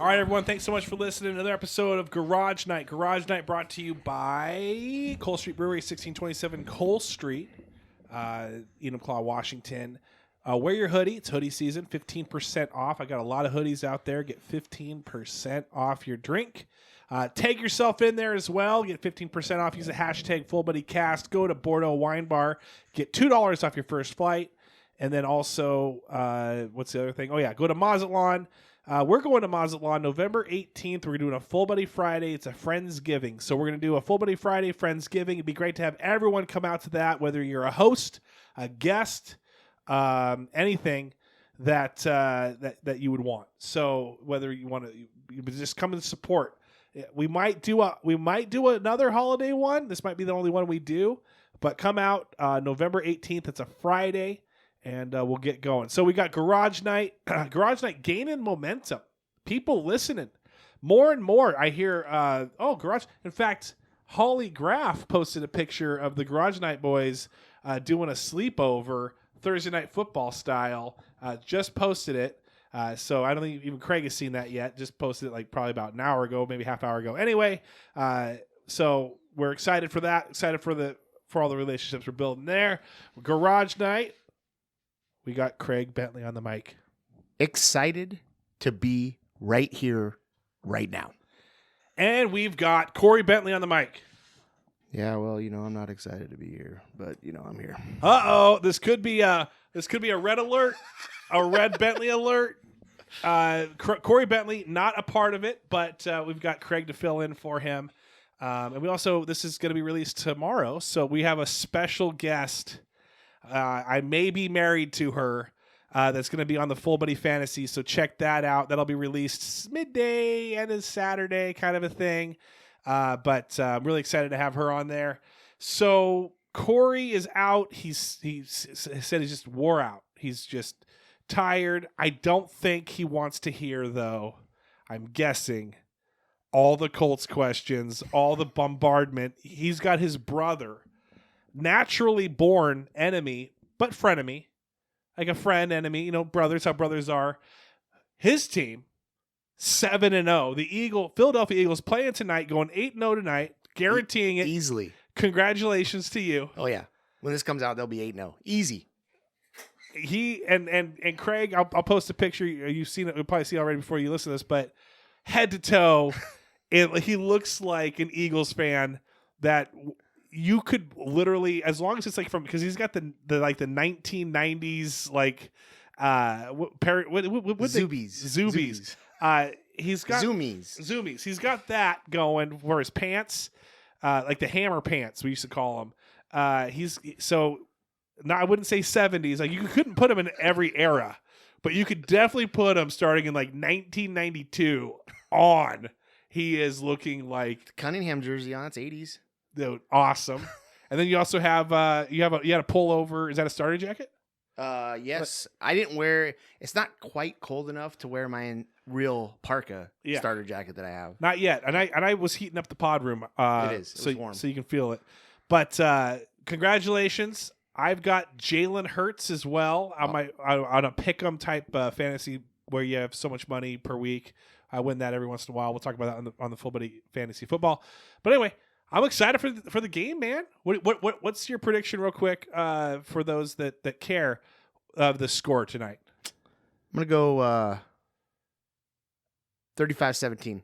All right, everyone. Thanks so much for listening to another episode of Garage Night. Garage Night brought to you by Cole Street Brewery, 1627 Cole Street, Enumclaw, Washington. Wear your hoodie. It's hoodie season. 15% off. I got a lot of hoodies out there. Get 15% off your drink. Tag yourself in there as well. Get 15% off. Use the hashtag FullBuddyCast. Go to Bordeaux Wine Bar. Get $2 off your first flight. And then also, what's the other thing? Oh, yeah. Go to Mazatlan. We're going to Mazatlan November 18th. We're doing a Full Buddy Friday. It's a Friendsgiving. So we're going to do a Full Buddy Friday Friendsgiving. It'd be great to have everyone come out to that, whether you're a host, a guest, anything that you would want. So whether you want to you just come and support. We might do another holiday one. This might be the only one we do. But come out November 18th. It's a Friday. And we'll get going. So we got Garage Night. Garage Night gaining momentum. People listening. More and more I hear, Garage. In fact, Holly Graff posted a picture of the Garage Night boys doing a sleepover, Thursday Night Football style. Just posted it. So I don't think even Craig has seen that yet. Just posted it like probably about an hour ago, maybe half hour ago. Anyway, so we're excited for that. Excited for all the relationships we're building there. Garage Night. We got Craig Bentley on the mic. Excited to be right here, right now. And we've got Corey Bentley on the mic. Yeah, well, I'm not excited to be here, but I'm here. This could be a red alert, a red Bentley alert. Corey Bentley not a part of it, but we've got Craig to fill in for him. And we also, this is going to be released tomorrow, so we have a special guest. I may be married to her. That's going to be on the Full Buddy Fantasy, so check that out. That'll be released midday and is Saturday, kind of a thing. But I'm really excited to have her on there. So Corey is out. He said he's just wore out. He's just tired. I don't think he wants to hear, though, I'm guessing, all the Colts questions, all the bombardment. He's got his brother, naturally born enemy, but frenemy, like a friend enemy, brothers, how brothers are. His team, 7-0. The Philadelphia Eagles playing tonight, going 8-0 tonight, guaranteeing it easily. Congratulations to you. Oh yeah, when this comes out, they'll be 8-0, easy. He and Craig, I'll post a picture. You've seen it. You'll probably see it already before you listen to this, but head to toe, he looks like an Eagles fan that. You could literally, as long as it's like because he's got the 1990s Zubies. He's got Zoomies. He's got that going for his pants, like the hammer pants we used to call them. I wouldn't say 70s. Like you couldn't put him in every era, but you could definitely put him starting in like 1992 on. He is looking like Cunningham jersey on. It's 80s. Dude, awesome. And then you also have you had a pullover. Is that a starter jacket? Yes. I didn't wear. It's not quite cold enough to wear my real parka starter jacket that I have. Not yet. And I was heating up the pod room. It is. It was warm, so you can feel it. But congratulations. I've got Jalen Hurts as well on a pick'em type fantasy where you have so much money per week. I win that every once in a while. We'll talk about that on the Full Buddy Fantasy Football. But anyway. I'm excited for the game, man. What's your prediction, real quick, for those that care, of the score tonight? I'm gonna go 35-17.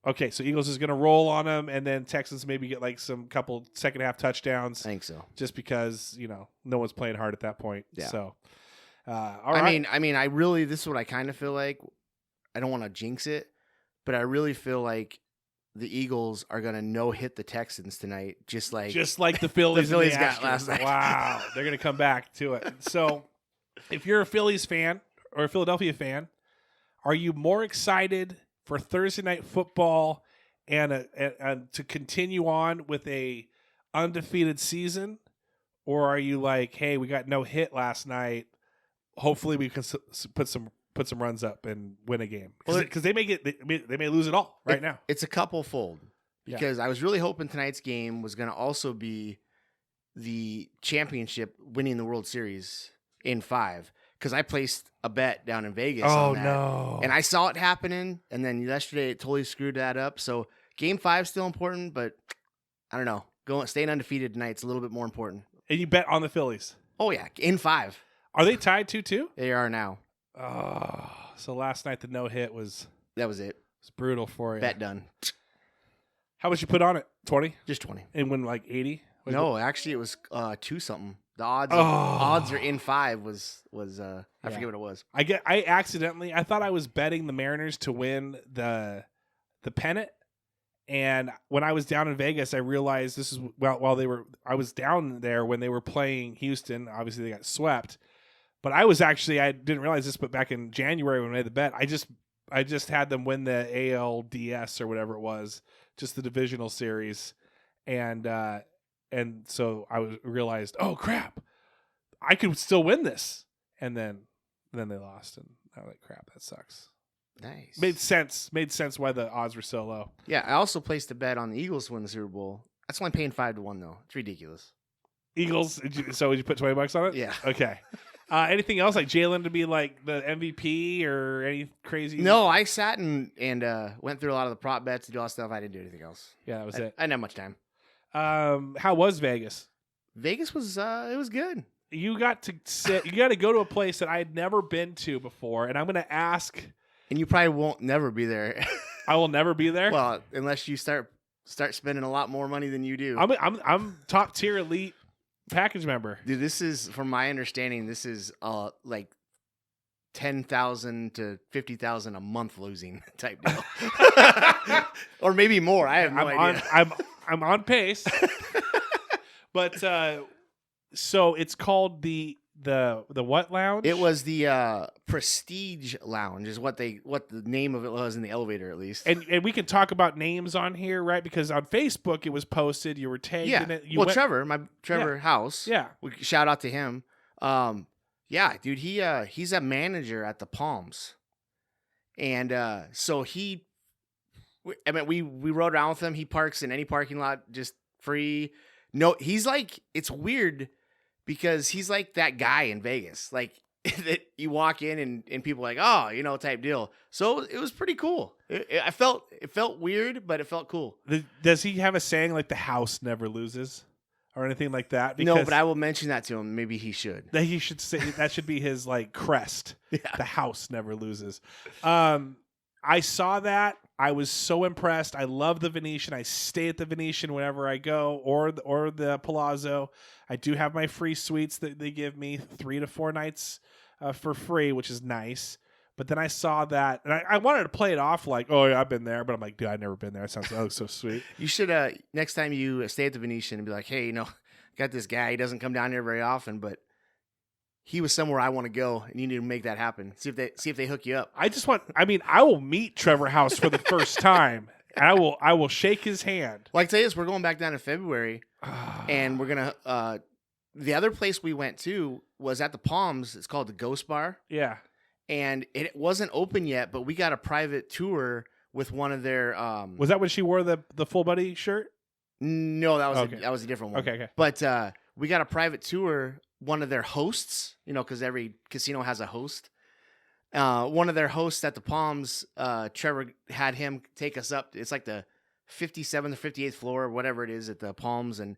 Okay, so Eagles is gonna roll on them, and then Texans maybe get like some couple second half touchdowns. I think so, just because no one's playing hard at that point. Yeah. So, all right. I mean, I really this is what I kind of feel like. I don't want to jinx it, but I really feel like the Eagles are going to no-hit the Texans tonight, just like the Phillies, got last night. Wow, they're going to come back to it. So, if you're a Phillies fan or a Philadelphia fan, are you more excited for Thursday Night Football and to continue on with a undefeated season, or are you like, hey, we got no hit last night, hopefully we can put some runs up and win a game, because they may lose it all now. It's a couple fold, because I was really hoping tonight's game was going to also be the championship, winning the World Series in 5, because I placed a bet down in Vegas Oh on that. no! And I saw it happening, and then yesterday it totally screwed that up. So Game 5 is still important, but I don't know. Staying undefeated tonight is a little bit more important. And you bet on the Phillies. Oh yeah, in 5. Are they tied 2-2? They are now. Oh, so last night the no hit was That was it. brutal for you. Bet done. How much you put on it? 20? Just 20. And win like 80? No, actually it was 2 something. The odds Oh. odds are in 5 was I Yeah. forget what it was. I thought I was betting the Mariners to win the pennant. And when I was down in Vegas, I realized this is I was down there when they were playing Houston. Obviously they got swept. But I didn't realize this, but back in January when I made the bet, I just had them win the ALDS or whatever it was, just the divisional series. And so I realized, oh crap, I could still win this. And then they lost, and I was like, crap, that sucks. Nice. Made sense why the odds were so low. Yeah, I also placed a bet on the Eagles to win the Super Bowl. That's only paying 5-1 though. It's ridiculous. Eagles. So would you put $20 on it? Yeah. Okay. Anything else like Jalen to be like the MVP or any crazy? No, I sat and went through a lot of the prop bets to do all that stuff. I didn't do anything else. Yeah, that was it. I didn't have much time. How was Vegas? Vegas was it was good. You got to go to a place that I had never been to before, and I'm going to ask. And you probably won't never be there. I will never be there. Well, unless you start spending a lot more money than you do. I'm top tier elite package member. Dude, this is, from my understanding, this is like 10,000 to 50,000 a month losing type deal, or maybe more. I have no idea. I'm on pace, but so it's called the what lounge? It was the Prestige Lounge, is what the name of it was in the elevator, at least. And we can talk about names on here, right? Because on Facebook it was posted. You were tagged in it. Trevor House. Yeah. We shout out to him. Yeah, dude, he's a manager at the Palms. And so we rode around with him. He parks in any parking lot just free. No, he's like, it's weird because he's like that guy in Vegas. Like that you walk in and people are like, oh, type deal. So it was pretty cool. It felt weird, but it felt cool. Does he have a saying like the house never loses? Or anything like that? Because no, but I will mention that to him. Maybe he should. He should say that should be his like crest. Yeah. The house never loses. I saw that. I was so impressed. I love the Venetian. I stay at the Venetian whenever I go, or the Palazzo. I do have my free suites that they give me 3 to 4 nights for free, which is nice. But then I saw that, and I wanted to play it off like, oh, yeah, I've been there. But I'm like, dude, I've never been there. That looks so sweet. You should, next time you stay at the Venetian and be like, hey, got this guy. He doesn't come down here very often, but he was somewhere I want to go, and you need to make that happen. See if they hook you up. I will meet Trevor House for the first time, and I will shake his hand. Well, I tell you this, we're going back down in February, and we're going to, the other place we went to was at the Palms. It's called the Ghost Bar. Yeah. And it wasn't open yet, but we got a private tour with one of their. Was that when she wore the full buddy shirt? No, that was a different one. Okay. But we got a private tour. One of their hosts, because every casino has a host. One of their hosts at the Palms, Trevor had him take us up. It's like the 57th or 58th floor, or whatever it is at the Palms, and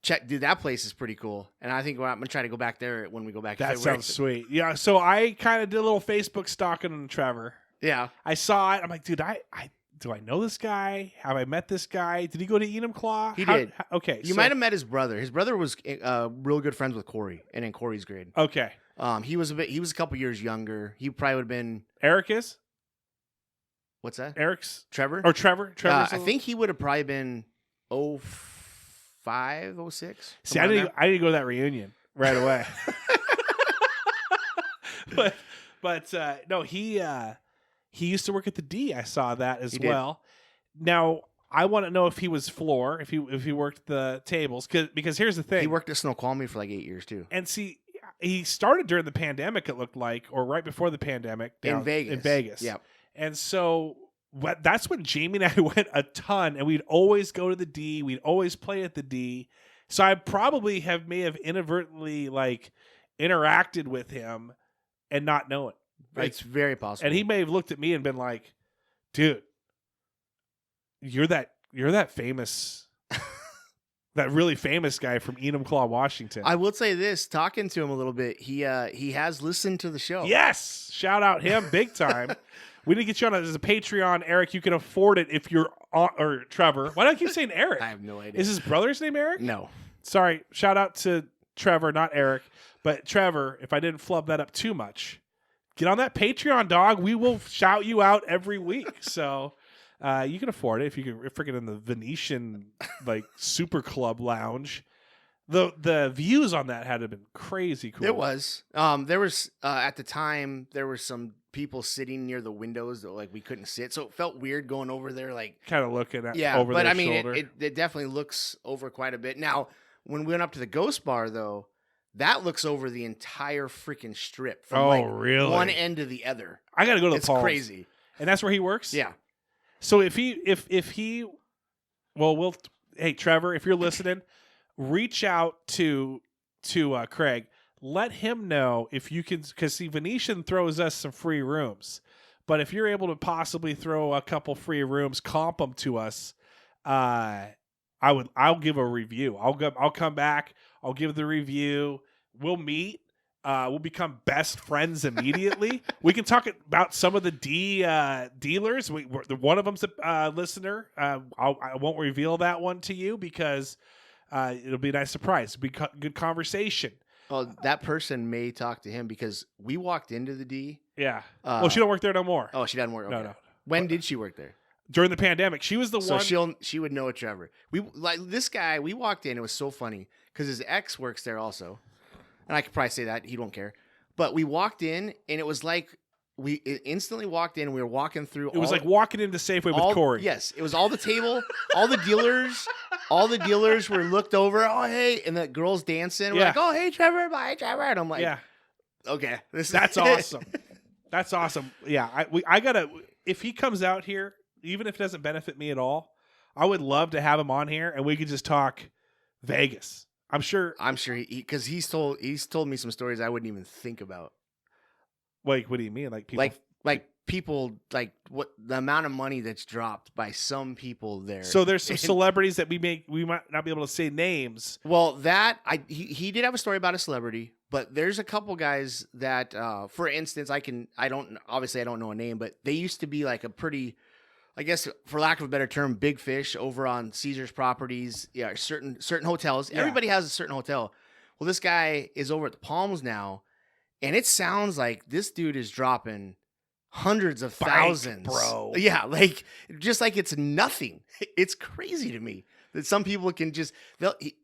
check. Dude, that place is pretty cool, and I think I'm gonna try to go back there when we go back. That sounds sweet. Yeah. So I kind of did a little Facebook stalking on Trevor. Yeah. I saw it. I'm like, dude, do I know this guy? Have I met this guy? Did he go to Enumclaw? He did. Okay. You might have met his brother. His brother was real good friends with Corey, and in Corey's grade. Okay. He was a couple years younger. He probably would have been. Eric is. What's that? Eric's Trevor. Or Trevor. I think he would have probably been 05, 06. See, I need to go to that reunion right away. but no, he used to work at the D. I saw that as well. Now I want to know if he was floor, if he worked the tables, because here's the thing. He worked at Snoqualmie for like 8 years too. And see, he started during the pandemic. It looked like, or right before the pandemic, in Vegas. Yep. And so that's when Jamie and I went a ton, and we'd always go to the D. We'd always play at the D. So I probably may have inadvertently like interacted with him and not know it. Like, It's very possible. and he may have looked at me and been like, "Dude, you're that famous, that really famous guy from Enumclaw, Washington." I will say this: talking to him a little bit, he has listened to the show. Yes, shout out him big time. We need to get you on as a Patreon, Eric. You can afford it if you're on, or Trevor. Why do I keep saying Eric? I have no idea. Is his brother's name Eric? No. Sorry. Shout out to Trevor, not Eric. But Trevor, if I didn't flub that up too much, get on that Patreon, dog. We will shout you out every week. So you can afford it if you can freaking in the Venetian like Super Club Lounge. The views on that had to have been crazy cool. It was. There was at the time there were some people sitting near the windows that like we couldn't sit, so it felt weird going over there. Like kind of looking at yeah, over but their I mean shoulder. it definitely looks over quite a bit. Now when we went up to the Ghost Bar though, that looks over the entire freaking strip from like really? one end to the other. I got to go to It's the Palms. crazy. And that's where he works? Yeah. So if he well hey Trevor, if you're listening, reach out to Craig. Let him know if you can, because see, Venetian throws us some free rooms, but if you're able to possibly throw a couple free rooms, comp them to us, I'll give a review. I'll come back. I'll give the review. We'll meet. We'll become best friends immediately. We can talk about some of the dealers. One of them's a listener. I won't reveal that one to you because it'll be a nice surprise. It'll be good conversation. Oh, that person may talk to him because we walked into the D. Yeah. Well, she don't work there no more. Oh, she doesn't work. Okay. No. When did she work there? During the pandemic, she was the So one. she would know Trevor. We like this guy. We walked in. It was so funny because his ex works there also, and I could probably say that he won't care. But we walked in, and it was like we instantly walked in. And we were walking through. It was like walking into Safeway with Corey. Yes, it was all the table, all the dealers. All the dealers were looked over. Oh, hey. And the girls dancing. We're like, oh, hey, Trevor. Bye, Trevor. And I'm like, yeah, okay. That's awesome. That's awesome. Yeah. I got to, if he comes out here, even if it doesn't benefit me at all, I would love to have him on here and we could just talk Vegas. I'm sure because he's told me some stories I wouldn't even think about. Like, what do you mean? Like people, like people, like what the amount of money that's dropped by some people there. So there's some celebrities that we might not be able to say names. Well, he did have a story about a celebrity, but there's a couple guys that, for instance, I don't know a name, but they used to be like a pretty, I guess, for lack of a better term, big fish over on Caesar's properties. Yeah, certain hotels. Yeah. Everybody has a certain hotel. Well, this guy is over at the Palms now, and it sounds like this dude is dropping hundreds of thousands, bro. Yeah, like just like it's nothing. It's crazy to me that some people can just.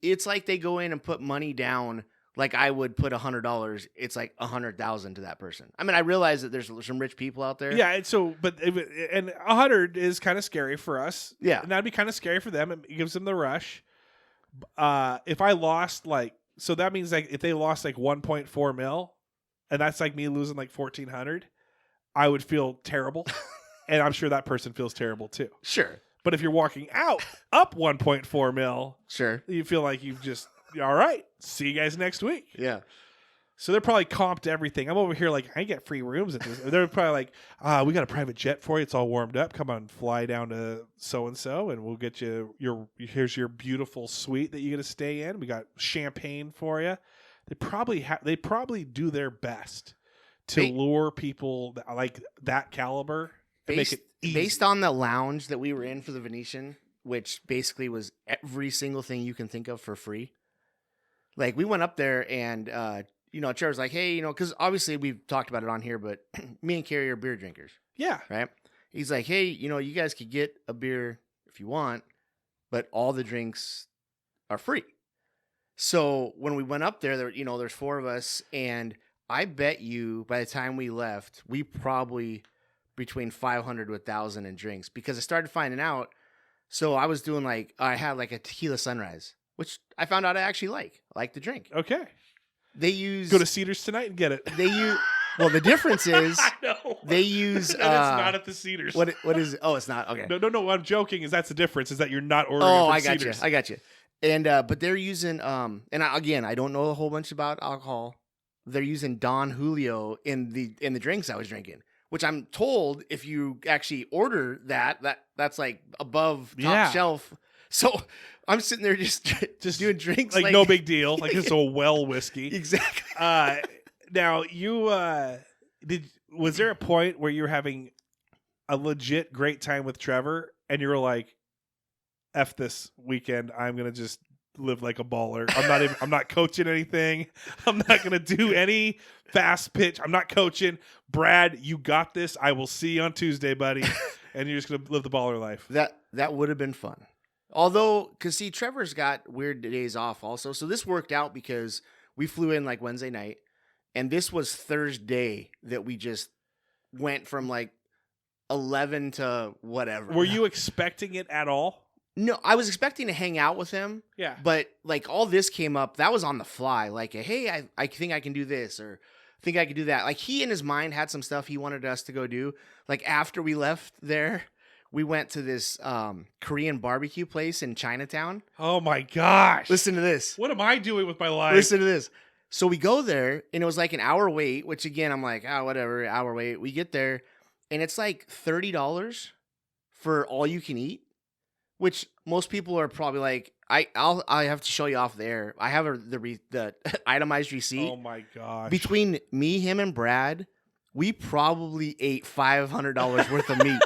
It's like they go in and put money down. Like I would put $100. It's like 100,000 to that person. I mean, I realize that there's some rich people out there. Yeah, and 100 is kind of scary for us. Yeah, and that'd be kind of scary for them. It gives them the rush. If I lost so that means like if they lost like 1.4 mil, and that's like me losing like 1,400. I would feel terrible, and I'm sure that person feels terrible too. Sure. But if you're walking up 1.4 mil, sure, you feel like you've just, all right, see you guys next week. Yeah. So they're probably comped everything. I'm over here like, I get free rooms at this. They're probably like, we got a private jet for you. It's all warmed up. Come on, fly down to so-and-so, and we'll get you here's your beautiful suite that you get to stay in. We got champagne for you. They probably do their best to lure people like that caliber and make it easy. Based on the lounge that we were in for the Venetian, which basically was every single thing you can think of for free. Like we went up there and, Trevor's like, hey, because obviously we've talked about it on here, but me and Carrie are beer drinkers. Yeah. Right. He's like, hey, you guys could get a beer if you want, but all the drinks are free. So when we went up there, there's four of us, and I bet you by the time we left, we probably between 500 to 1,000 in drinks because I started finding out. So I was doing I had like a tequila sunrise, which I found out I actually like. I like the drink. Okay. Go to Cedars tonight and get it. Well, the difference is I know. They use. It's not at the Cedars. What is it? Oh, it's not. Okay. No. What I'm joking is that's the difference. Is that you're not ordering. Oh, from Cedars. I got you. And but they're using I don't know a whole bunch about alcohol they're using Don Julio in the drinks I was drinking, which I'm told if you actually order that's like above top shelf. So I'm sitting there just doing drinks like no big deal, like it's a well whiskey. Exactly. Now you was there a point where you were having a legit great time with Trevor and you were like, F this weekend, I'm gonna just live like a baller. I'm not coaching anything. I'm not gonna do any fast pitch. I'm not coaching. Brad, you got this. I will see you on Tuesday, buddy. And you're just gonna live the baller life. That would have been fun. Although, because see, Trevor's got weird days off also. So this worked out because we flew in like Wednesday night, and this was Thursday that we just went from like 11 to whatever. Were you expecting it at all? No, I was expecting to hang out with him. Yeah. But like all this came up, that was on the fly. Like, hey, I think I can do this, or I think I can do that. Like he in his mind had some stuff he wanted us to go do. Like after we left there, we went to this Korean barbecue place in Chinatown. Oh my gosh. Listen to this. What am I doing with my life? Listen to this. So we go there and it was like an hour wait, which again, I'm like, whatever, hour wait. We get there and it's like $30 for all you can eat, which most people are probably like, I have to show you off there. I have the itemized receipt. Oh my gosh. Between me, him, and Brad, we probably ate $500 worth of meat.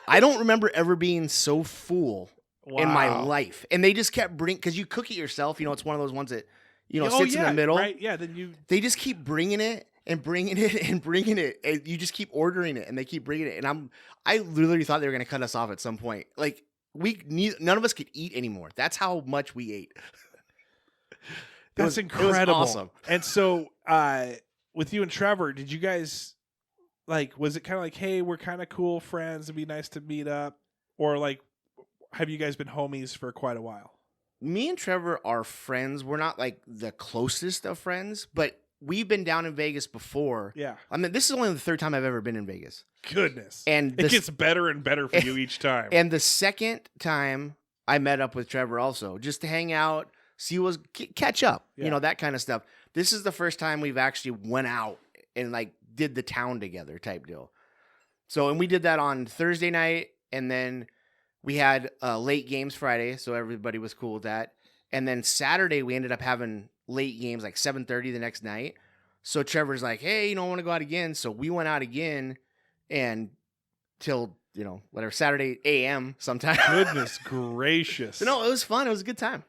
I don't remember ever being so full in my life. And they just kept bringing, because you cook it yourself. You know, it's one of those ones that, sits in the middle. Right. Yeah. Then they just keep bringing it and bringing it and bringing it. And you just keep ordering it and they keep bringing it. And I literally thought they were going to cut us off at some point. Like none of us could eat anymore. That's how much we ate. That's incredible. It was awesome. And so, with you and Trevor, did you guys was it kind of like, hey, we're kind of cool friends, it'd be nice to meet up, or like, have you guys been homies for quite a while? Me and Trevor are friends. We're not like the closest of friends, but we've been down in Vegas before. Yeah. I mean, this is only the third time I've ever been in Vegas. Goodness. And it gets better and better for you each time. And the second time I met up with Trevor also, just to hang out, catch up, that kind of stuff. This is the first time we've actually went out and like did the town together type deal. So, and we did that on Thursday night, and then we had late games Friday, so everybody was cool with that. And then Saturday we ended up having late games like 7:30 the next night. So Trevor's like, hey, I want to go out again. So we went out again and till, whatever, Saturday a.m. sometime. Goodness gracious. So, no, it was fun. It was a good time.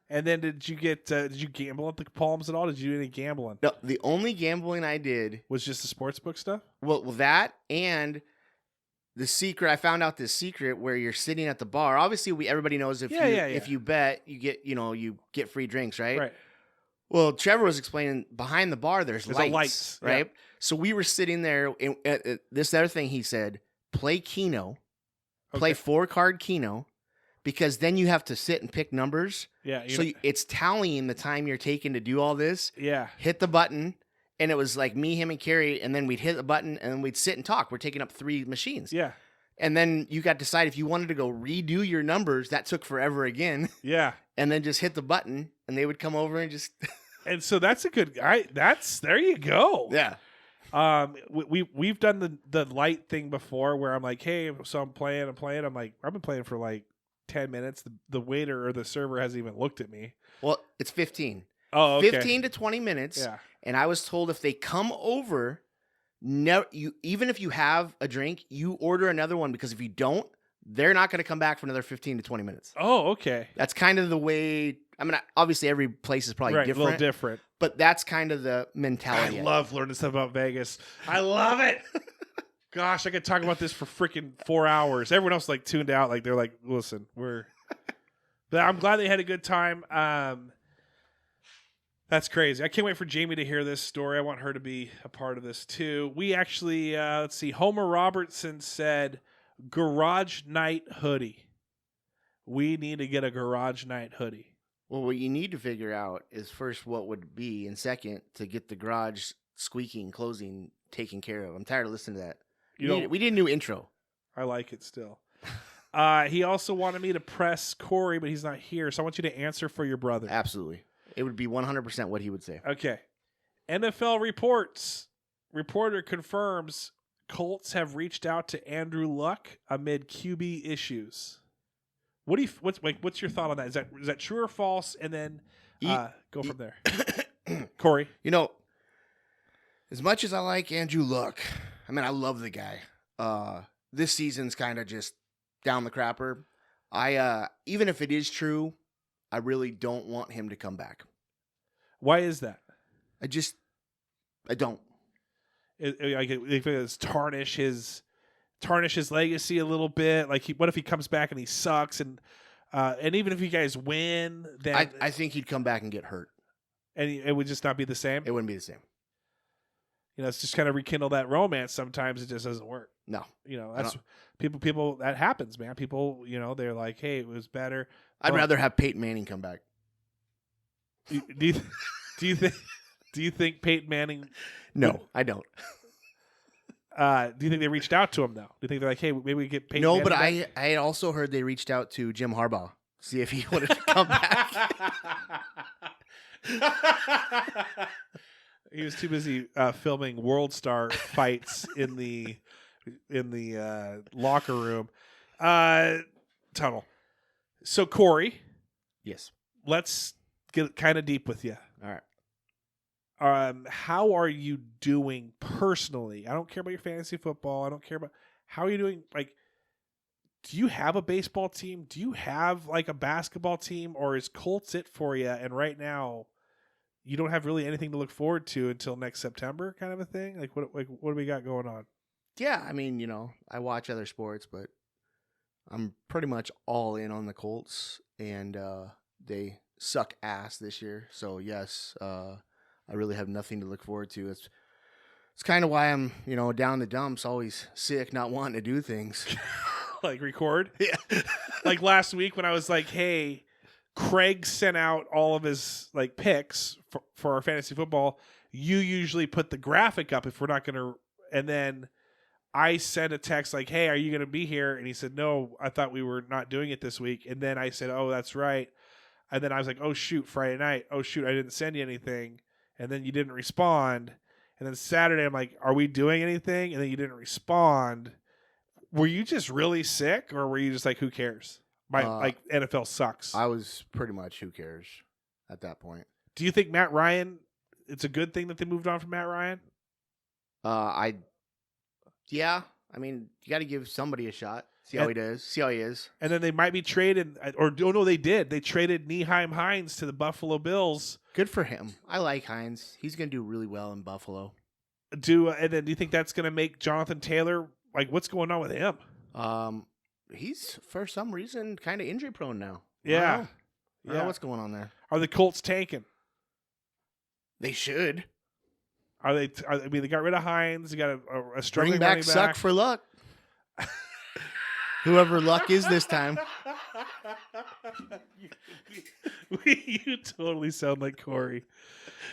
And then did you gamble at the Palms at all? Did you do any gambling? No, the only gambling I did was just the sportsbook stuff? Well, that and the secret. I found out this secret where you're sitting at the bar. Obviously, everybody knows if you bet, you get you get free drinks, right? Right. Well, Trevor was explaining behind the bar there's lights, lights, right? Yeah. So we were sitting there. And, this other thing he said, play Keno, play 4-card Keno. Because then you have to sit and pick numbers. Yeah. So it's tallying the time you're taking to do all this. Yeah. Hit the button. And it was like me, him, and Carrie. And then we'd hit the button and then we'd sit and talk. We're taking up 3 machines. Yeah. And then you got to decide if you wanted to go redo your numbers. That took forever again. Yeah. And then just hit the button and they would come over and just. And so that's a good guy. There you go. Yeah. We've done the light thing before where I'm like, hey, so I'm playing. I'm like, I've been playing for like 10 minutes. The waiter or the server hasn't even looked at me. Well, it's 15. Oh, okay. 15 to 20 minutes. Yeah. And I was told if they come over, even if you have a drink, you order another one, because if you don't, they're not going to come back for another 15 to 20 minutes. Oh, okay. That's kind of the way. I mean, obviously every place is probably different. A little different. But that's kind of the mentality. I love learning stuff about Vegas. I love it. Gosh, I could talk about this for freaking 4 hours. Everyone else like tuned out. Like they're like, listen, but I'm glad they had a good time. That's crazy. I can't wait for Jamie to hear this story. I want her to be a part of this too. We actually, let's see. Homer Robertson said, garage night hoodie. We need to get a garage night hoodie. Well, what you need to figure out is first what would be, and second, to get the garage squeaking, closing, taken care of. I'm tired of listening to that. We need a new intro. I like it still. He also wanted me to press Corey, but he's not here, so I want you to answer for your brother. Absolutely. It would be 100% what he would say. Okay. NFL reports. Reporter confirms Colts have reached out to Andrew Luck amid QB issues. What's your thought on that? Is that true or false? And then go from there. Corey. You know, as much as I like Andrew Luck, I mean, I love the guy. This season's kind of just down the crapper. Even if it is true, I really don't want him to come back. Why is that? I don't. It's tarnish his legacy a little bit. Like, what if he comes back and he sucks, and even if you guys win, then I think he'd come back and get hurt, and it would just not be the same. It wouldn't be the same. It's just kind of rekindle that romance. Sometimes it just doesn't work. No, that's people. That happens, man. People, they're like, hey, it was better. I'd rather have Peyton Manning come back. Do you think Peyton Manning? No, I don't. Do you think they reached out to him though? Do you think they're like, hey, maybe we get Peyton? No, Manning but back? I had also heard they reached out to Jim Harbaugh, see if he wanted to come back. He was too busy filming World Star fights in the locker room tunnel. So Corey, yes, let's get kind of deep with you. All right. How are you doing personally? I don't care about your fantasy football. I don't care about how are you doing. Like, do you have a baseball team? Do you have like a basketball team, or is Colts it for you? And right now, you don't have really anything to look forward to until next September, kind of a thing. Like, what do we got going on? Yeah, I mean, I watch other sports, but I'm pretty much all in on the Colts, and they suck ass this year. So yes, I really have nothing to look forward to. It's kind of why I'm, down in the dumps, always sick, not wanting to do things. Like record? Yeah. Like last week when I was like, hey, Craig sent out all of his like picks for our fantasy football. You usually put the graphic up if we're not going to. And then I sent a text like, hey, are you going to be here? And he said, no, I thought we were not doing it this week. And then I said, oh, that's right. And then I was like, oh, shoot, Friday night. Oh, shoot, I didn't send you anything. And then you didn't respond. And then Saturday, I'm like, are we doing anything? And then you didn't respond. Were you just really sick, or were you just like, who cares? Like NFL sucks. I was pretty much who cares at that point. Do you think Matt Ryan, it's a good thing that they moved on from Matt Ryan? Yeah. I mean, you got to give somebody a shot. See how he does. See how he is. And then they might be traded, no, they did. They traded Nyheim Hines to the Buffalo Bills. Good for him. I like Hines. He's going to do really well in Buffalo. And then do you think that's going to make Jonathan Taylor, like, what's going on with him? He's, for some reason, kind of injury prone now. Yeah. I don't know what's going on there. Are the Colts tanking? They should. I mean, they got rid of Hines. They got a struggling Bring back running Suck for Luck. Whoever Luck is this time. You totally sound like Corey.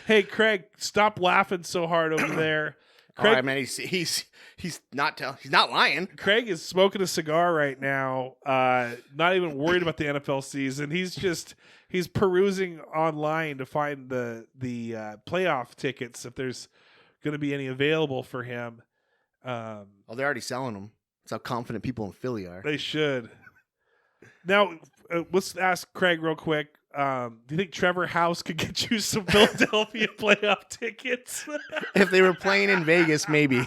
Hey, Craig, stop laughing so hard over there. Craig, all right, man. He's not lying. Craig is smoking a cigar right now. Not even worried about the NFL season. He's perusing online to find the playoff tickets if there's going to be any available for him. They're already selling them. That's how confident people in Philly are. They should. Now, let's ask Craig real quick. Do you think Trevor House could get you some Philadelphia playoff tickets? If they were playing in Vegas, maybe.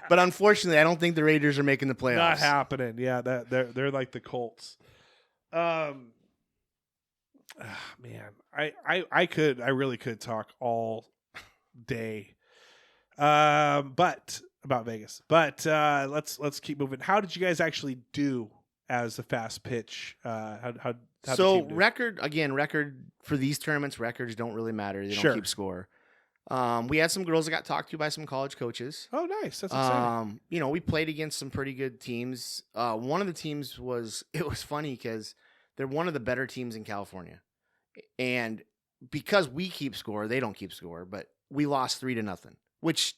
But unfortunately, I don't think the Raiders are making the playoffs. Not happening. Yeah, they're like the Colts. Man, I really could talk all day. But about Vegas. But let's keep moving. How did you guys actually do as the fast pitch? How so record for these tournaments, records don't really matter. They don't keep score. We had some girls that got talked to by some college coaches. Oh, nice. That's exciting. We played against some pretty good teams. One of the teams was funny because they're one of the better teams in California. And because we keep score, they don't keep score, but we lost 3-0, which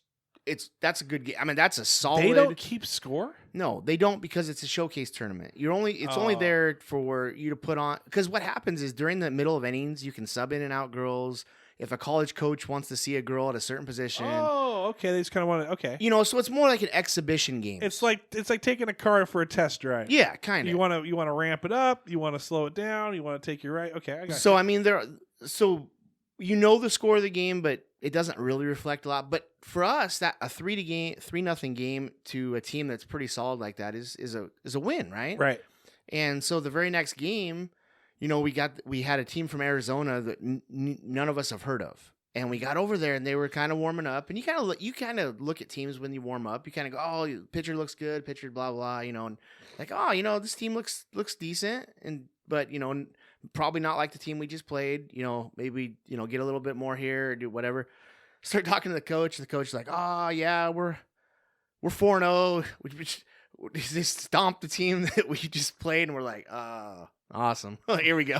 that's a good game. I mean, that's a solid. They don't keep score? No, they don't, because it's a showcase tournament. It's only there for you to put on, because what happens is during the middle of innings, you can sub in and out girls. if a college coach wants to see a girl at a certain position. Oh, okay. They just kind of want to. Okay. So it's more like an exhibition game. It's like taking a car for a test drive. Yeah, kind of. You want to ramp it up. You want to slow it down. You want to take your right. Okay, I got So you. I mean, the score of the game, but it doesn't really reflect a lot. But for us, that a 3-0 game to a team that's pretty solid like that is a win, right? Right. And so the very next game, we had a team from Arizona that none of us have heard of. And we got over there, and they were kind of warming up. And you kind of look at teams when you warm up. You kind of go, "Oh, pitcher looks good, pitcher blah blah," and like, "Oh, this team looks decent." But probably not like the team we just played. Maybe get a little bit more here or do whatever. Start talking to the coach. The coach is like, "Oh yeah, we're 4-0. We just stomped the team that we just played," and we're like, "Oh, awesome! Here we go."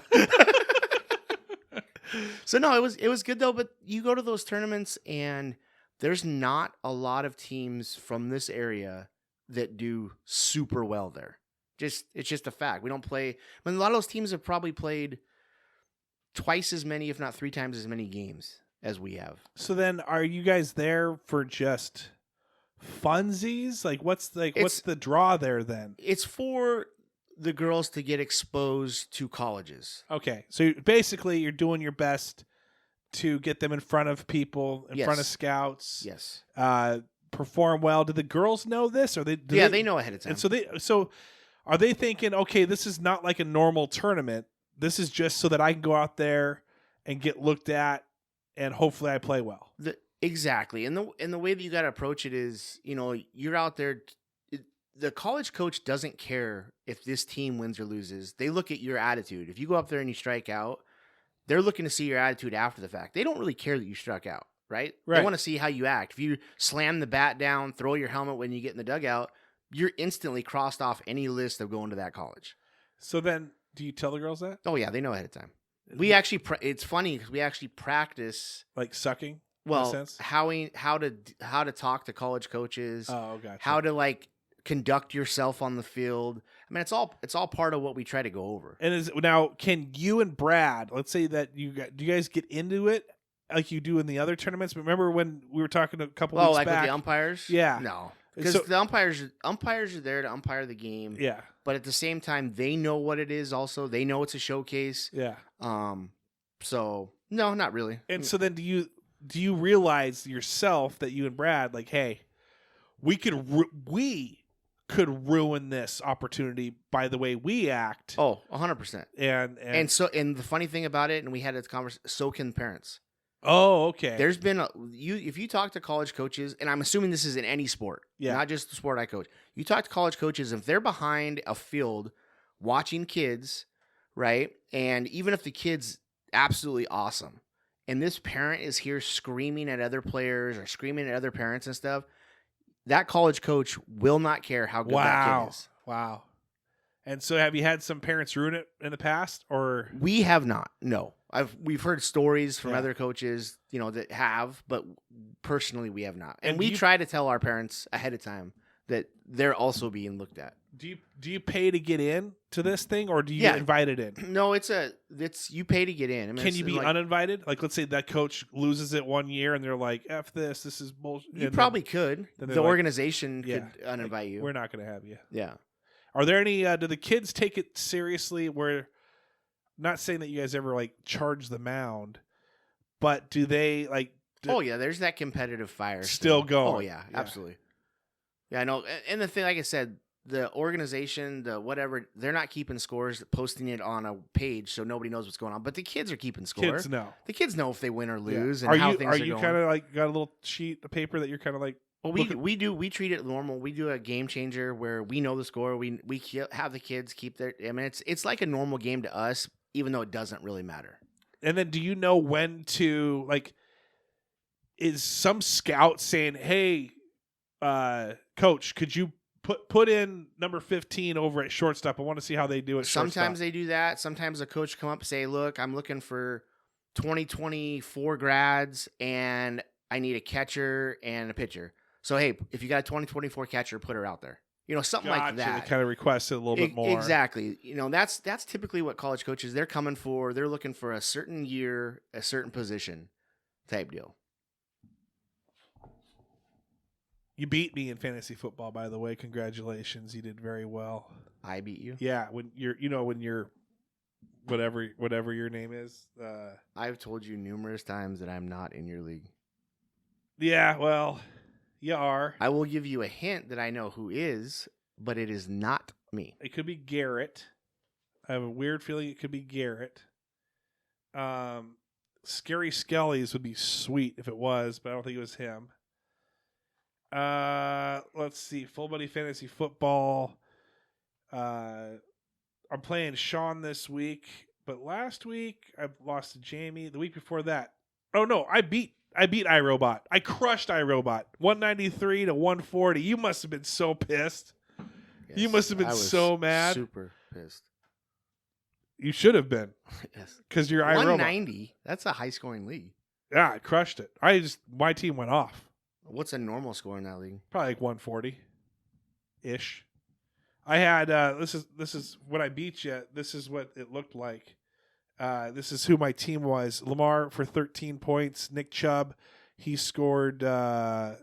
So no, it was good though. But you go to those tournaments, and there's not a lot of teams from this area that do super well there. It's just a fact. We don't play. A lot of those teams have probably played twice as many, if not 3 times as many games as we have. So then, are you guys there for just funsies? Like, what's the draw there then? It's for the girls to get exposed to colleges. Okay, so basically, you're doing your best to get them in front of people, in front of scouts. Yes. Perform well. Do the girls know this, or they know ahead of time. And so are they thinking, okay, this is not like a normal tournament. This is just so that I can go out there and get looked at, and hopefully I play well. Exactly. And the way that you got to approach it is, you're out there. The college coach doesn't care if this team wins or loses. They look at your attitude. If you go up there and you strike out, they're looking to see your attitude after the fact. They don't really care that you struck out, right? They want to see how you act. If you slam the bat down, throw your helmet when you get in the dugout, you're instantly crossed off any list of going to that college. So then, do you tell the girls that? Oh yeah, they know ahead of time. We actually, it's funny because we actually practice like sucking. Well, in a sense? how to talk to college coaches. Oh, gotcha. How to conduct yourself on the field. I mean, it's all part of what we try to go over. And can you and Brad, let's say that do you guys get into it like you do in the other tournaments? But remember when we were talking a couple weeks back? With the umpires? Yeah. No. Because the umpires are there to umpire the game. Yeah. But at the same time, they know what it is also. They know it's a showcase. Yeah. So, no, not really. And so then do you realize yourself that you and Brad, like, hey, we could ruin this opportunity by the way we act. Oh, 100%. And the funny thing about it, and we had this conversation, so can parents. Oh, okay. There's been if you talk to college coaches, and I'm assuming this is in any sport, not just the sport I coach. You talk to college coaches, if they're behind a field watching kids, right? And even if the kid's absolutely awesome, and this parent is here screaming at other players or screaming at other parents and stuff, that college coach will not care how good that kid is. Wow. And so have you had some parents ruin it in the past, or? We have not. No. We've heard stories from other coaches, that have, but personally we have not. And we try to tell our parents ahead of time that they're also being looked at. Do you pay to get in to this thing, or do you get invited in? No, it's you pay to get in. I mean, can you be uninvited? Like, let's say that coach loses it one year and they're like, F this is bullshit. You probably could. The organization could uninvite you. We're not going to have you. Yeah. Are there any, do the kids take it seriously where, not saying that you guys ever charge the mound, but do they oh yeah, there's that competitive fire still going. Oh yeah, absolutely. Yeah, I know. And the thing, like I said, the organization, the whatever, they're not keeping scores, posting it on a page so nobody knows what's going on. But the kids are keeping score. Kids know. The kids know if they win or lose and are how you, things are are you going. kind of got a little sheet of paper that you're kind of Well, we treat it normal. We do a game changer where we know the score. We have the kids keep their. I mean, it's like a normal game to us, even though it doesn't really matter. And then, do you know when to Is some scout saying, "Hey, coach, could you put in number 15 over at shortstop? I want to see how they do it." Sometimes they do that. Sometimes a coach come up and say, "Look, I'm looking for 2024 grads, and I need a catcher and a pitcher. So hey, if you got a 2024 catcher, put her out there." Something like that. They kind of request it a little bit more. Exactly. That's typically what college coaches, they're coming for. They're looking for a certain year, a certain position. type deal. You beat me in fantasy football, by the way. Congratulations. You did very well. I beat you? Yeah, when you're whatever your name is. I've told you numerous times that I'm not in your league. Yeah, well, you are. I will give you a hint that I know who is, but it is not me. It could be Garrett. I have a weird feeling it could be Garrett. Scary Skelly's would be sweet if it was, but I don't think it was him. Let's see. Full Buddy Fantasy Football. I'm playing Sean this week, but last week I lost to Jamie. The week before that, oh no, I beat iRobot. I crushed iRobot. 193 to 140. You must have been so pissed. Yes, you must have been so mad. Super pissed. You should have been. Yes. Because you're iRobot. 190. That's a high scoring league. Yeah, I crushed it. My team went off. What's a normal score in that league? Probably like 140 ish. I had this is when I beat you. This is what it looked like. This is who my team was. Lamar for 13 points. Nick Chubb, he scored a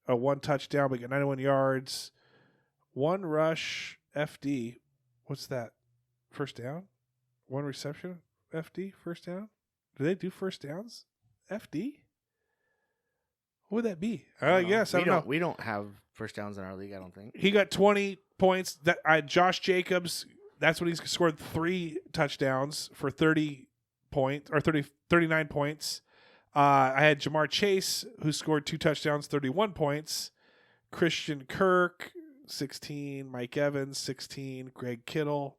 1 touchdown, but got 91 yards. 1 rush. FD. What's that? First down? 1 reception? FD? First down? Do they do first downs? FD? What would that be? I guess. I don't know. We don't have first downs in our league, I don't think. He got 20 points. Josh Jacobs, that's when he scored 3 touchdowns for 39 points. I had Jamar Chase, who scored 2 touchdowns, 31 points. Christian Kirk, 16. Mike Evans, 16.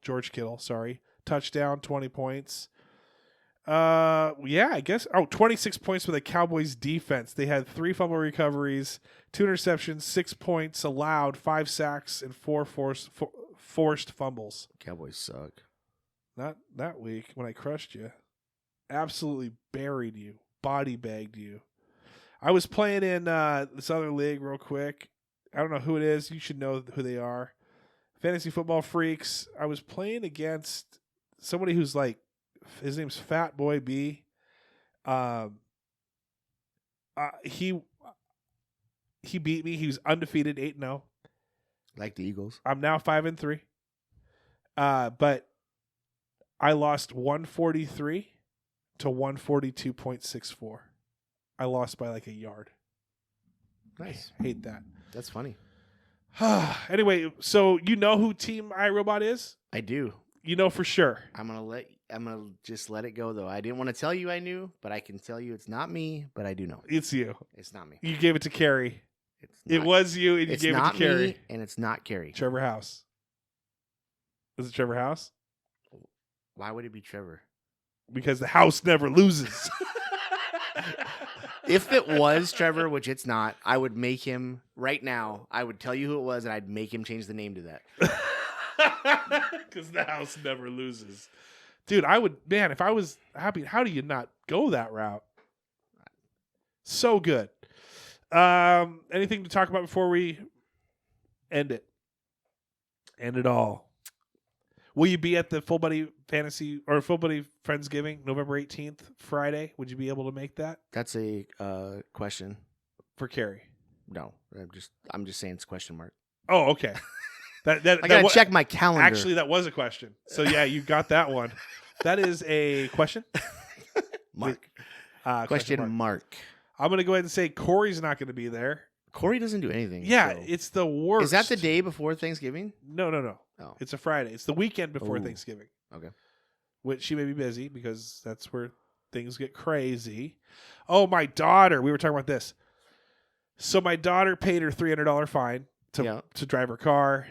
George Kittle, touchdown, 20 points. I guess. 26 points for the Cowboys defense. They had 3 fumble recoveries, 2 interceptions, 6 points allowed, 5 sacks, and 4 forced fumbles. Cowboys suck. Not that week when I crushed you. Absolutely buried you. Body bagged you. I was playing in this other league real quick. I don't know who it is. You should know who they are. Fantasy Football Freaks. I was playing against somebody who's like, his name's Fat Boy B. He beat me. He was undefeated, 8-0. Like the Eagles. I'm now 5-3. But I lost 143 to 142.64. I lost by like a yard. Nice. I hate that. That's funny. Anyway, so you know who Team iRobot is? I do. You know for sure. I'm gonna just let it go though. I didn't want to tell you I knew, but I can tell you it's not me, but I do know. It's you. It's not me. You gave it to Carrie. It was you, and you gave it to Carrie. Me, and it's not Carrie. Trevor House. Is it Trevor House? Why would it be Trevor? Because the house never loses. If it was Trevor, which it's not, I would make him right now. I would tell you who it was, and I'd make him change the name to that. Because the house never loses. Dude, if I was happy, how do you not go that route? So good. Anything to talk about before we end it? End it all. Will you be at the Full Buddy Fantasy or Full Buddy Friendsgiving November 18th, Friday? Would you be able to make that? That's a question. For Carrie? No, I'm just saying it's a question mark. Oh, okay. I gotta check my calendar. Actually, that was a question. So yeah, you got that one. That is a question. Mark. Question mark. I'm gonna go ahead and say Corey's not gonna be there. Corey doesn't do anything. Yeah, so. it's the worst. Is that the day before Thanksgiving? No. Oh. It's a Friday. It's the weekend before Thanksgiving. Okay. Which she may be busy because that's where things get crazy. Oh, my daughter. We were talking about this. So my daughter paid her $300 fine to drive her car.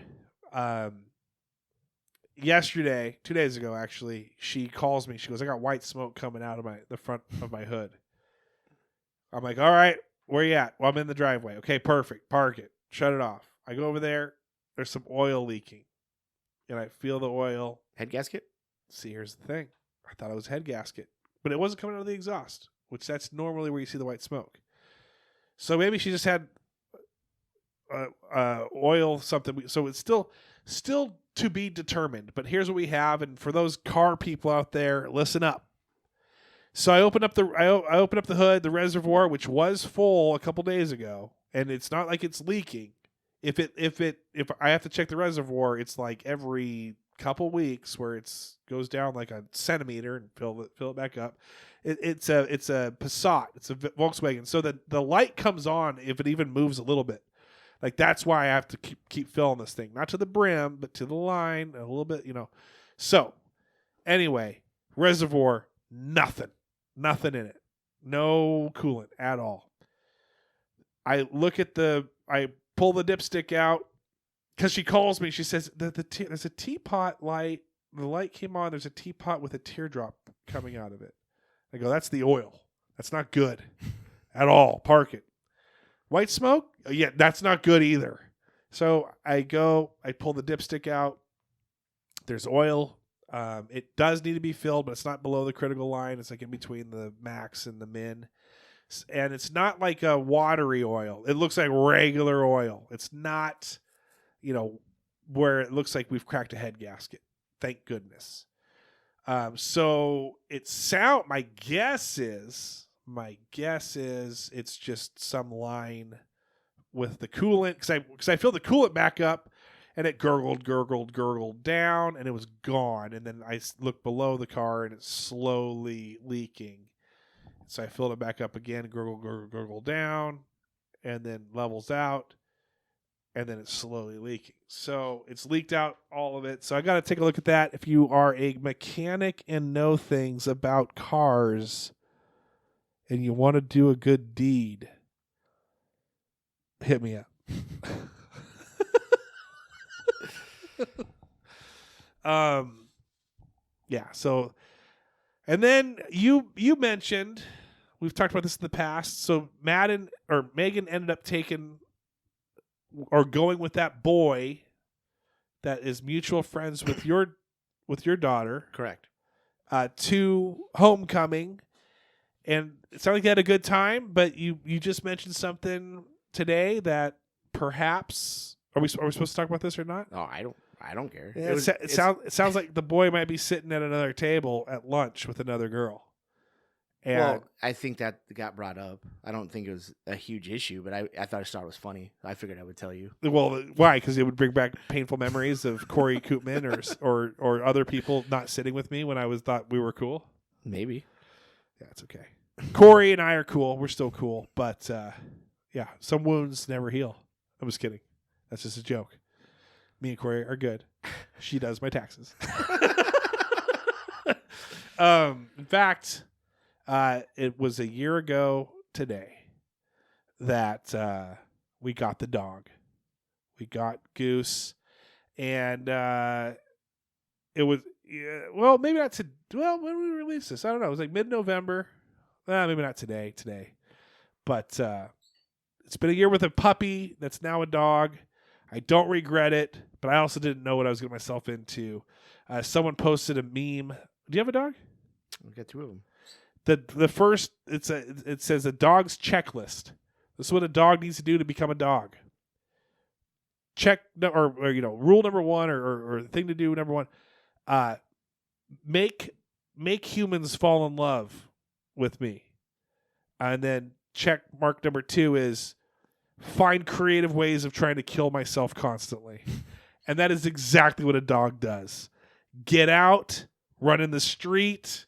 Yesterday, 2 days ago, actually, she calls me. She goes, I got white smoke coming out of the front of my hood. I'm like, all right, where you at? Well, I'm in the driveway. Okay, perfect. Park it. Shut it off. I go over there. There's some oil leaking. And I feel the oil. Head gasket? See, here's the thing. I thought it was head gasket. But it wasn't coming out of the exhaust, which that's normally where you see the white smoke. So maybe she just had oil something. So it's still to be determined. But here's what we have. And for those car people out there, listen up. So I open up the hood, the reservoir, which was full a couple days ago, and it's not like it's leaking. If I have to check the reservoir, it's like every couple weeks where it's goes down like a centimeter and fill it back up. It's a Passat, it's a Volkswagen, so the light comes on if it even moves a little bit. Like that's why I have to keep filling this thing, not to the brim, but to the line a little bit, So anyway, reservoir, nothing in it, no coolant at all. I pull the dipstick out because she calls me. She says there's a teapot light. The light came on. There's a teapot with a teardrop coming out of it. I go, that's the oil. That's not good at all. Park it. White smoke? Yeah, that's not good either. So I pull the dipstick out. There's oil. It does need to be filled, but it's not below the critical line. It's like in between the max and the min. And it's not like a watery oil. It looks like regular oil. It's not, where it looks like we've cracked a head gasket. Thank goodness. So my guess is it's just some line with the coolant because I filled the coolant back up and it gurgled down and it was gone. And then I looked below the car and it's slowly leaking. So I filled it back up again, gurgle down, and then levels out, and then it's slowly leaking. So it's leaked out all of it. So I got to take a look at that. If you are a mechanic and know things about cars and you want to do a good deed, hit me up. Yeah, so... And then you mentioned, we've talked about this in the past. So Megan ended up going with that boy that is mutual friends with your daughter. Correct. To homecoming, and it sounded like they had a good time. But you just mentioned something today that perhaps are we supposed to talk about this or not? Oh, I don't care. Yeah, it sounds like the boy might be sitting at another table at lunch with another girl. And well, I think that got brought up. I don't think it was a huge issue, but I thought it was funny. I figured I would tell you. Well, why? Because it would bring back painful memories of Corey Koopman or other people not sitting with me when I thought we were cool. Maybe. Yeah, it's okay. Corey and I are cool. We're still cool, but yeah, some wounds never heal. I'm just kidding. That's just a joke. Me and Corey are good. She does my taxes. In fact, it was a year ago today that we got the dog. We got Goose, and it was maybe not when did we release this? I don't know. It was like mid-November. Maybe not today, but it's been a year with a puppy that's now a dog. I don't regret it, but I also didn't know what I was getting myself into. Someone posted a meme. Do you have a dog? I've got two of them. The first it says a dog's checklist. This is what a dog needs to do to become a dog. Rule number one or thing to do number one. Make humans fall in love with me, and then check mark number 2 is find creative ways of trying to kill myself constantly. And that is exactly what a dog does. Get out, run in the street,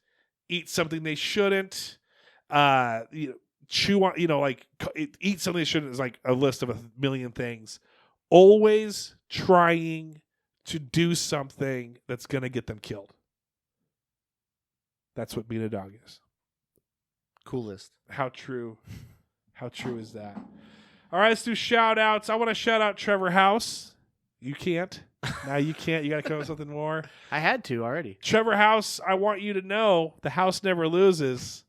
eat something they shouldn't, chew on, eat something they shouldn't is like a list of a million things. Always trying to do something that's going to get them killed. That's what being a dog is. Coolest. How true is that? All right, let's do shout-outs. I want to shout out Trevor House. You can't. Now you can't. You got to come up with something more. I had to already. Trevor House, I want you to know the house never loses.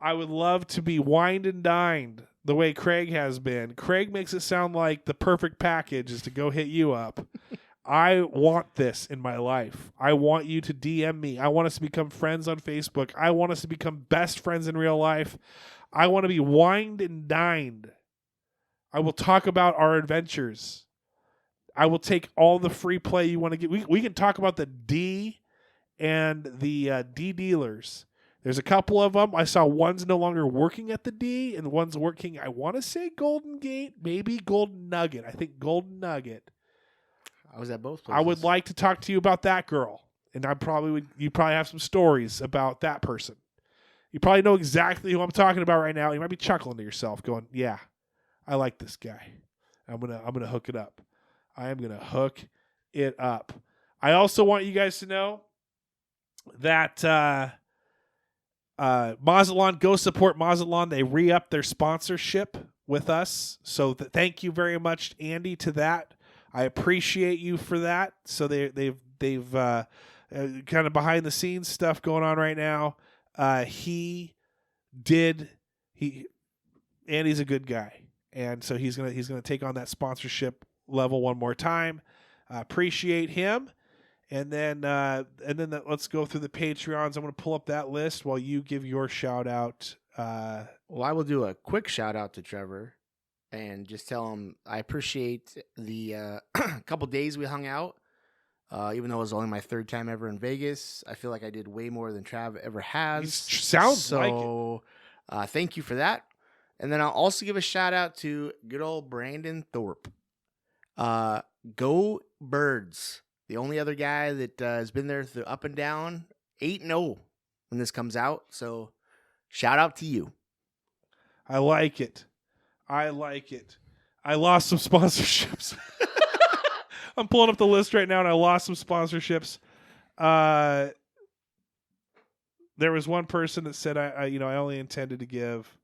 I would love to be wined and dined the way Craig has been. Craig makes it sound like the perfect package is to go hit you up. I want this in my life. I want you to DM me. I want us to become friends on Facebook. I want us to become best friends in real life. I want to be wined and dined. I will talk about our adventures. I will take all the free play you want to get. We can talk about the D and the D dealers. There's a couple of them. I saw one's no longer working at the D, and one's working, I want to say Golden Gate, maybe Golden Nugget. I think Golden Nugget. I was at both places. I would like to talk to you about that girl, and you probably have some stories about that person. You probably know exactly who I'm talking about right now. You might be chuckling to yourself, going, "Yeah, I like this guy. I'm gonna hook it up. I am gonna hook it up." I also want you guys to know that Mazatlan, go support Mazatlan. They re-upped their sponsorship with us, so thank you very much, Andy, to that. I appreciate you for that. So they've kind of behind the scenes stuff going on right now. Andy's a good guy, and so he's gonna take on that sponsorship level one more time. Appreciate him, and then let's go through the Patreons. I'm gonna pull up that list while you give your shout out. Well, I will do a quick shout out to Trevor, and just tell him I appreciate the couple days we hung out. Even though it was only my third time ever in Vegas, I feel like I did way more than Trav ever has. Sounds like it. So, thank you for that. And then I'll also give a shout out to good old Brandon Thorpe. Go Birds. The only other guy that has been there through up and down, 8-0 when this comes out. So, shout out to you. I like it. I lost some sponsorships. I'm pulling up the list right now, and I lost some sponsorships. There was one person that said, I only intended to give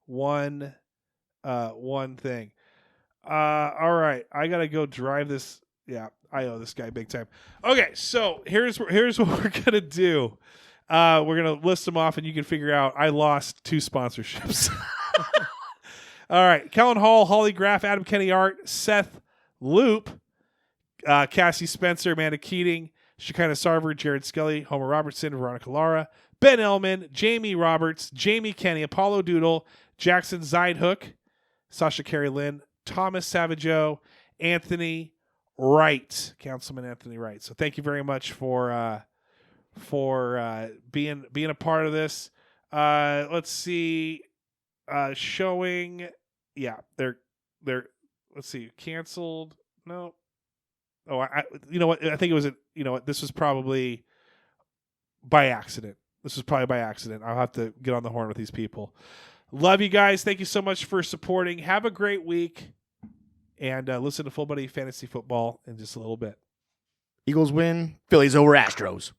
one thing. All right, I gotta go drive this. Yeah, I owe this guy big time. Okay, so here's what we're gonna do. We're gonna list them off, and you can figure out. I lost 2 sponsorships. All right, Kellen Hall, Holly Graff, Adam Kenny Art, Seth Loop, Cassie Spencer, Amanda Keating, Shekinah Sarver, Jared Skelly, Homer Robertson, Veronica Lara, Ben Ellman, Jamie Roberts, Jamie Kenny, Apollo Doodle, Jackson Zeidhook, Sasha Carey Lynn, Thomas Savageau, Anthony Wright, Councilman Anthony Wright. So thank you very much for being a part of this. Let's see. Showing, yeah, they're let's see, canceled. No, you know what? I think it was this was probably by accident. I'll have to get on the horn with these people. Love you guys. Thank you so much for supporting. Have a great week, and listen to Full Buddy Fantasy Football in just a little bit. Eagles win. Phillies over Astros.